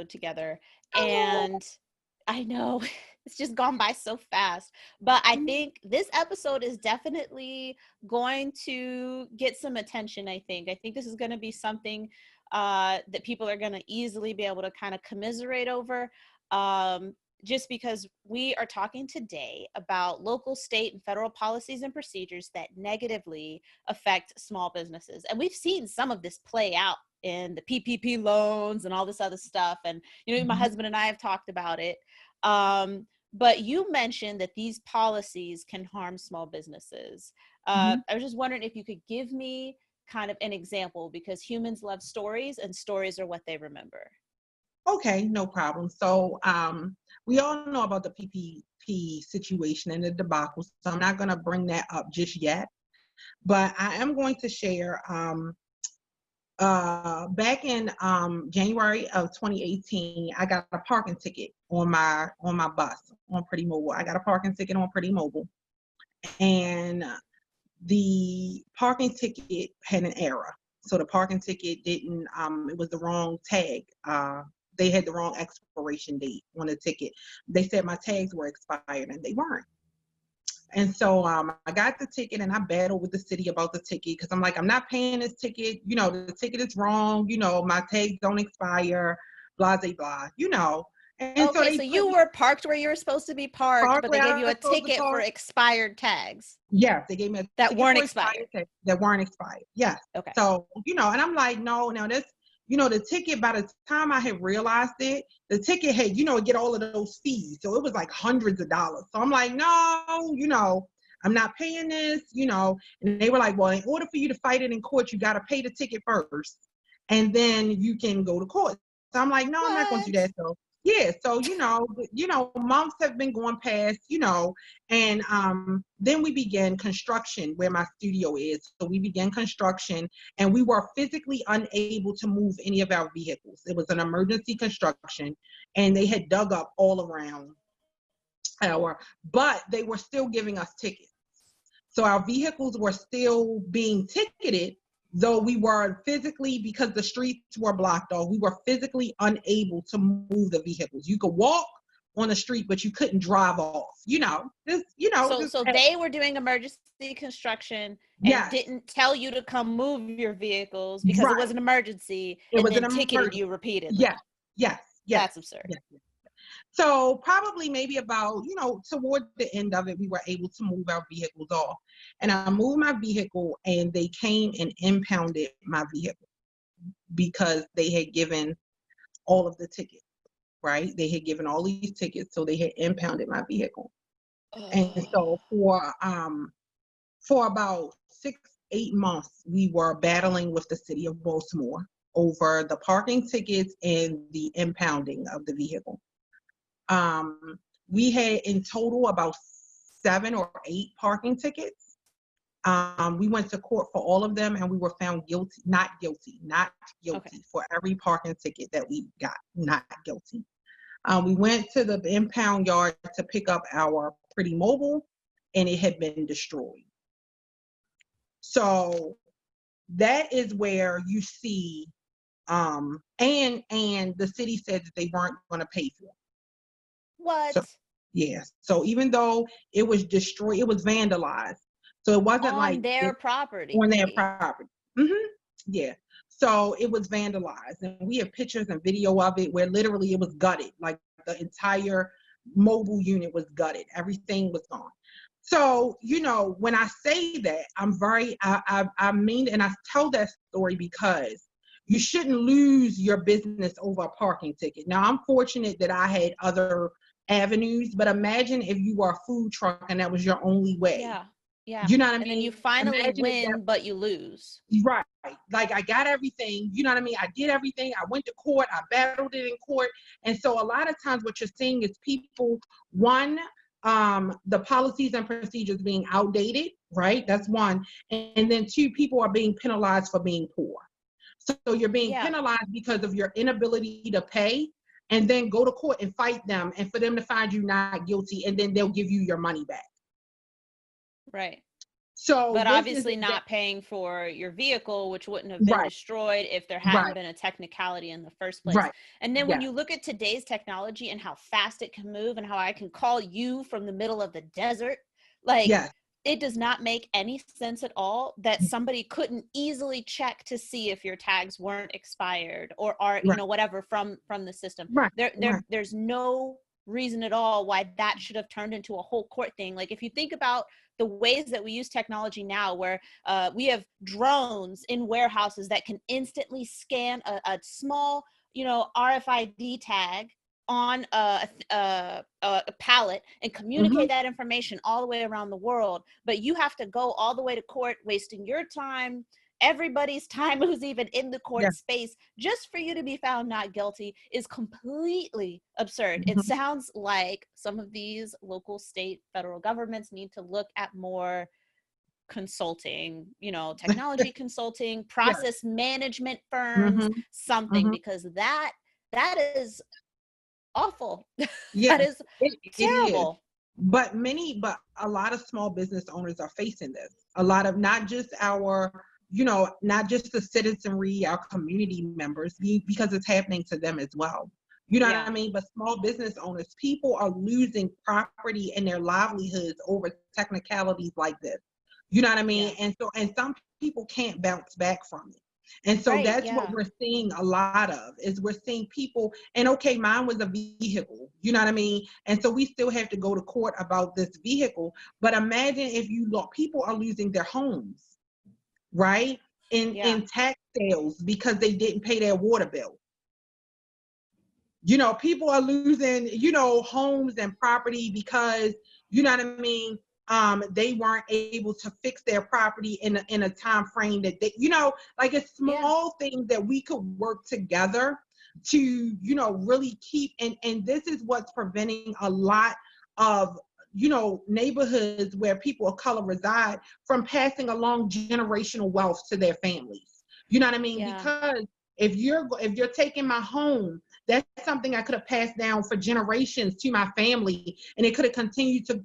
episode together, and I know it's just gone by so fast, but I think this episode is definitely going to get some attention. I think this is going to be something that people are going to easily be able to kind of commiserate over. Just because we are talking today about local, state, and federal policies and procedures that negatively affect small businesses. And we've seen some of this play out in the PPP loans and all this other stuff. And, my husband and I have talked about it. But you mentioned that these policies can harm small businesses. I was just wondering if you could give me kind of an example, because humans love stories and stories are what they remember. Okay, no problem. So we all know about the PPP situation and the debacle, so I'm not going to bring that up just yet. But I am going to share back in January of 2018, I got a parking ticket on my bus on Pretty Mobile. I got a parking ticket on Pretty Mobile, and the parking ticket had an error. So the parking ticket didn't, it was the wrong tag. They had the wrong expiration date on the ticket. They said my tags were expired and they weren't. And so I got the ticket and I battled with the city about the ticket because I'm like, I'm not paying this ticket. The ticket is wrong. My tags don't expire, blah, blah, blah, And okay, so you were parked where you were supposed to be parked, but they gave you a ticket for expired tags. Yes, they gave me a that ticket weren't for expired. That weren't expired. Yes. Okay. So, and I'm like, no, now this, the ticket, by the time I had realized it, the ticket had, get all of those fees. So it was like hundreds of dollars. So I'm like, no, I'm not paying this, and they were like, well, in order for you to fight it in court, you got to pay the ticket first and then you can go to court. So I'm like, no, I'm not going to do that. So yeah, so months have been going past, and then we began construction where my studio is. So we began construction, and we were physically unable to move any of our vehicles. It was an emergency construction, and they had dug up all around but they were still giving us tickets. So our vehicles were still being ticketed, though we were physically, because the streets were blocked off, we were physically unable to move the vehicles. You could walk on the street, but you couldn't drive off. So they were doing emergency construction and didn't tell you to come move your vehicles because it was an emergency, and then ticketed you repeatedly. Yes. That's absurd. Yes. So probably maybe about, toward the end of it, we were able to move our vehicles off. And I moved my vehicle and they came and impounded my vehicle because they had given all of the tickets, right? They had given all these tickets, so they had impounded my vehicle. And so for about 6-8 months, we were battling with the city of Baltimore over the parking tickets and the impounding of the vehicle. We had in total about 7 or 8 parking tickets. We went to court for all of them and we were found not guilty okay. For every parking ticket that we got, not guilty. We went to the impound yard to pick up our Pretty Mobile and it had been destroyed. So that is where you see, and the city said that they weren't going to pay for it. What? So, yes. So even though it was destroyed, it was vandalized. So it wasn't on their property. On their property. Mm-hmm. Yeah. So it was vandalized, and we have pictures and video of it where literally it was gutted. Like the entire mobile unit was gutted. Everything was gone. So, when I say that, I mean, and I tell that story because you shouldn't lose your business over a parking ticket. Now, I'm fortunate that I had other avenues, but imagine if you were a food truck and that was your only way. Yeah. You know what I mean? And then you finally win, but you lose. Right. Like I got everything, you know what I mean? I did everything. I went to court. I battled it in court. And so a lot of times what you're seeing is people, one, the policies and procedures being outdated, right? That's one. And then 2, people are being penalized for being poor. So you're being penalized because of your inability to pay, and then go to court and fight them, and for them to find you not guilty, and then they'll give you your money back. Right. So But this is obviously not paying for your vehicle, which wouldn't have been right, destroyed if there hadn't right, been a technicality in the first place. right. And then when Yeah, you look at today's technology and how fast it can move and how I can call you from the middle of the desert, like yes, it does not make any sense at all that somebody couldn't easily check to see if your tags weren't expired or are, right, whatever from the system. right, right. There's no reason at all why that should have turned into a whole court thing. Like if you think about the ways that we use technology now, where we have drones in warehouses that can instantly scan a small, RFID tag on a pallet and Hmm. communicate that information all the way around the world. But you have to go all the way to court, wasting your time, everybody's time who's even in the Yeah. court space, just for you to be found not guilty, is completely absurd. It Hmm. sounds like some of these local, state, federal governments need to look at more consulting, technology consulting, Yes. process management firms, Hmm. something, Hmm. because that is awful. Yes, That is it is. terrible. But a lot of small business owners are facing this. A lot of not just not just the citizenry, our community members, because it's happening to them as well. You know what I Yeah. mean? But small business owners, people are losing property and their livelihoods over technicalities like this. You know what I mean? Yeah. And some people can't bounce back from it. And so Right. that's what Yeah. we're seeing a lot of is we're seeing people, and okay, mine was a vehicle, you know what I mean? And so we still have to go to court about this vehicle. But imagine if you look, people are losing their homes, right? Yeah. In tax sales because they didn't pay their water bill. People are losing, homes and property because, you know what I mean? They weren't able to fix their property in a time frame that they, like it's Yeah. small things that we could work together to, really keep. And this is what's preventing a lot of, neighborhoods where people of color reside from passing along generational wealth to their families. You know what I mean? Yeah. Because if you're taking my home, that's something I could have passed down for generations to my family, and it could have continued to,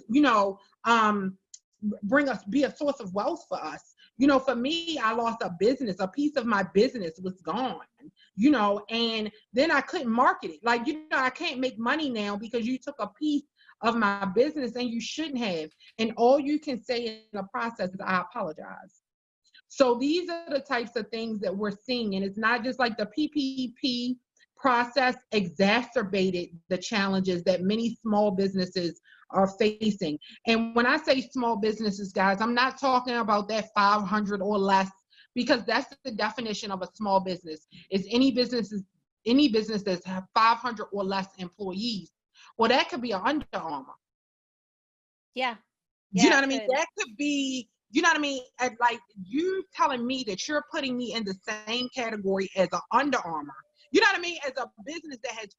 bring us, be a source of wealth for us. For me, I lost a business, a piece of my business was gone, and then I couldn't market it. Like, I can't make money now because you took a piece of my business and you shouldn't have. And all you can say in the process is, I apologize. So these are the types of things that we're seeing. And it's not just like the PPP process exacerbated the challenges that many small businesses are facing. And when I say small businesses, guys, I'm not talking about that 500 or less, because that's the definition of a small business, is any business that's have 500 or less employees. Well, that could be an Under Armour. Yeah. You Yeah. know It what I mean? could. That could be, you know what I mean? Like you telling me that you're putting me in the same category as an Under Armour. You know what I mean? As a business that has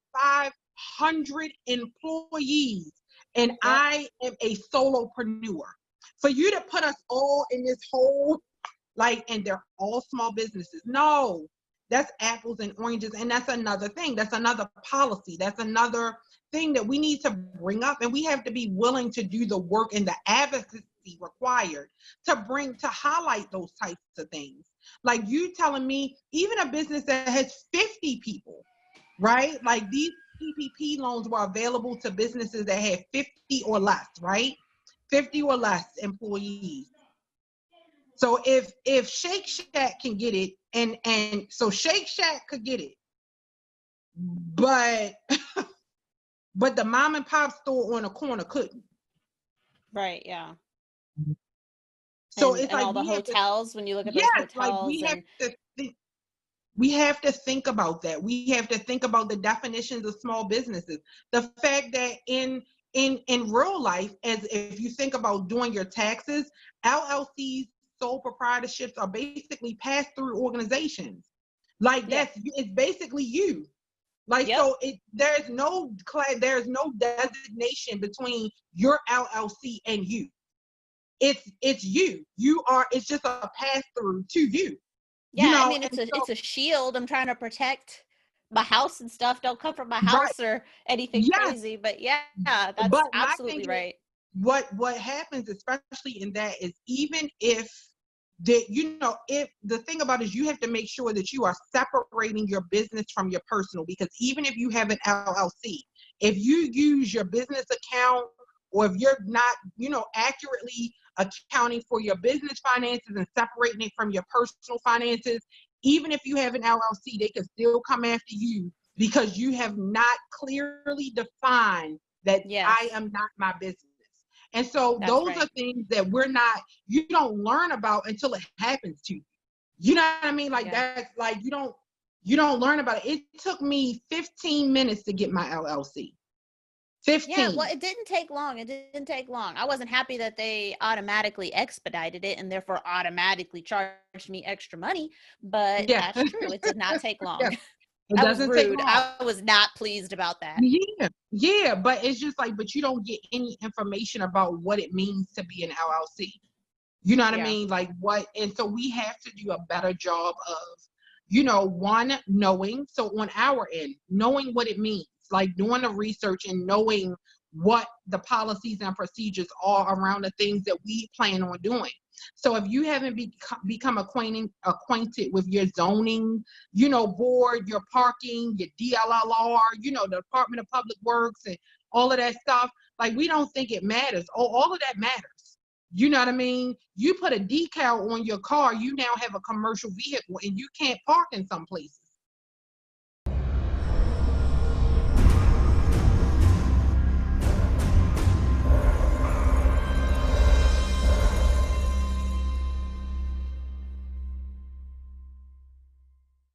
500 employees, and Yep. I am a solopreneur. For you to put us all in this whole, like, and they're all small businesses. No, that's apples and oranges. And that's another thing. That's another policy. That's another thing that we need to bring up. And we have to be willing to do the work and the advocacy required to highlight those types of things. Like you telling me, even a business that has 50 people, right? Like these PPP loans were available to businesses that had 50 or less, right? 50 or less employees. So if Shake Shack can get it, and so Shake Shack could get it, but but the mom and pop store on the corner couldn't. Right. Yeah. So And it's and like all the we have to, hotels, when you look at those yes, like hotels, and we have to think about that. We have to think about the definitions of small businesses. The fact that in real life, as if you think about doing your taxes, LLCs, sole proprietorships are basically pass-through organizations. Like yeah. it's basically you. Like Yep. so, there's no designation between your LLC and you. It's you. You are. It's just a pass through to you. Yeah, I mean, And so it's a shield. I'm trying to protect my house and stuff. Don't come from my right, house or anything yes. crazy. But yeah, that's But my thing absolutely is, right. what happens, especially in that, is even if if the thing about it is you have to make sure that you are separating your business from your personal, because even if you have an LLC, if you use your business account, or if you're not, accurately accounting for your business finances and separating it from your personal finances, even if you have an LLC, they can still come after you because you have not clearly defined that I Yes, am not my business. And so that's those are right. things that you don't learn about until it happens to you. You know what I mean? Like Yeah. that's like you don't learn about it. It took me 15 minutes to get my LLC. Yeah, well, 15. it didn't take long. It didn't take long. I wasn't happy that they automatically expedited it and therefore automatically charged me extra money, but Yeah. that's true. It did not take long. Yeah. It That was doesn't take rude. long. I was not pleased about that. Yeah, yeah, but it's just like, but you don't get any information about what it means to be an LLC. You know what I Yeah. mean? Like what, and so we have to do a better job of, one, knowing, so on our end, knowing what it means, like doing the research and knowing what the policies and procedures are around the things that we plan on doing. So if you haven't become acquainted with your zoning, board, your parking, your DLLR, the Department of Public Works and all of that stuff, like we don't think it matters. Oh, all of that matters. You know what I mean? You put a decal on your car, you now have a commercial vehicle and you can't park in some places.